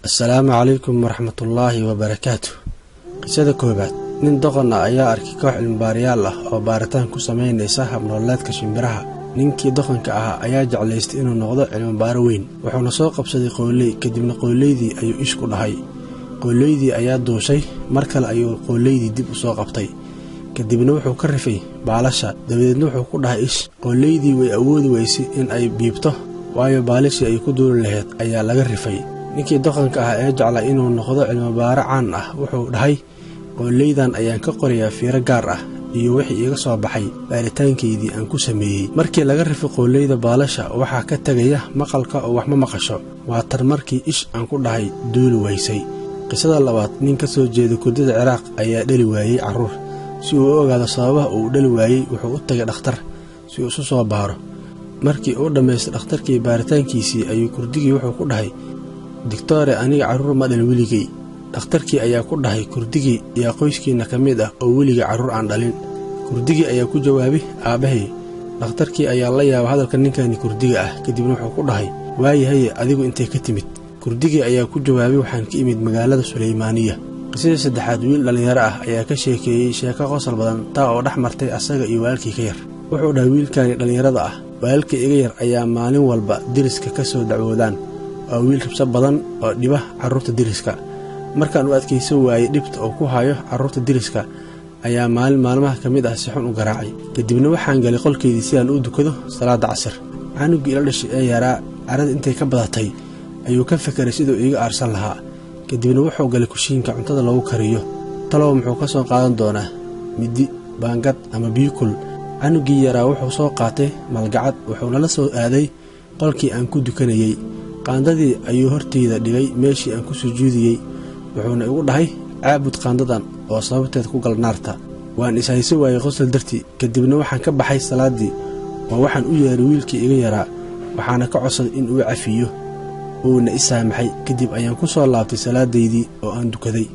السلام عليكم ورحمة الله وبركاته. قصة كوبات nin doqon ayaa arkay koox cilmibaarayaal ah oo baaritaan ku sameynaysa habnoolaadka shimbiraha. ninkii doqonka ah ayaa jeclaystay inuu noqdo cilmibaaro weyn, wuxuuna soo qabsaday qooley. kadibna qoolaydii ayuu ish ku dhahay. qoolaydii ayaa duushay, mar kale ayuu qoolaydii dib u soo qabtay. kadibna wuxuu ka rifay baalasha, dabadeedna wuxuu ku dhahay ish. qoolaydii way awoodi weysay in ay biibto, waayo baalashii ay ku duuli lahayd ayaa laga rifay. ninkii doqonka ah ee jeclaa inuu noqdo cilmibaaro caan ah wuxuu dhahay, qooleydan ayaan ka qorayaa fiiro gaar ah iyo wixii iga soo baxay baaritaankeedii aan ku sameeyey. markii laga rifay qooleyda baalasha waxaa ka tagaya maqalka oo wax ma maqasho. waa tar markii ish aan ku dhahay duuli weysay. qisada labaad, nin ka soo jeeda kurdida Ciraaq ayaa dhali waayey carruur. si uu u ogaado sababaha uu dhali waayey wuxuu u tagay dhakhtar si uu isu soo baaro. markii uu dhammaystay dhakhtarkii baaritaankiisii ayuu kurdigii wuxuu ku dhahay, digtoore aniga carruur ma dhalin weligay. dhakhtarkii ayaa ku dhahay, kurdigii yaa qoyskiina ka mid ah oo weliga carruur aan dhalin. kurdigii ayaa ku jawaabay, aabbahay. dhakhtarkii ayaa la yaabay hadalka ninkani kurdiga ah, kadibna wuxuu ku dhahay, waayahaye adigu intay ka timid? kurdigii ayaa ku jawaabay, waxaan ka imid magaalada Suleymaaniya. qisadii saddexaad, wiil dhallinyaro ah ayaa ka sheekeeyey sheeko qosol badan taa oo dhex martay asaga iyo walaalkii ka yar. wuxuu dhahay, wiilkani dhallinyarada ah, walaalkii iga yar ayaa maalin walba deriska ka soo dacwoodaan. waa wiil rabso badan oo dhiba carruurta deriska. markaan u adkaysan waayey dhibta oo ku hayo carruurta deriska ayaa maalin maalmaha ka mid ah si xun u garaacay. kadibna waxaan galay qolkeydii si aan u dukado salaada casir. canugii ila dhashay ee yaraa carada intay ka badatay ayuu ka fekeray siduu iiga aarsan lahaa. kadibna wuxuu galay kushiinka cuntada lagu kariyo. talow muxuu ka soo qaadan doonaa midi, baangad ama biyukul? canugii yaraa wuxuu soo qaatay malgacad, wuxuuna la soo aaday qolkii aan ku dukanayey. qaandadii ayuu horteyda dhigay meeshii aan ku sujuudiyey, wuxuuna igu dhahay, caabud qaandadan oo sababteed ku gal naarta. waan ishayso waayey qosol dartii. kadibna waxaan ka baxay salaaddii oo waxaan u yeeray wiilkii iga yaraa, waxaana ka codsaday in uu cafiyo uuna i saamaxay. kadib ayaan ku soo laabtay salaadaydii oo aan dukaday.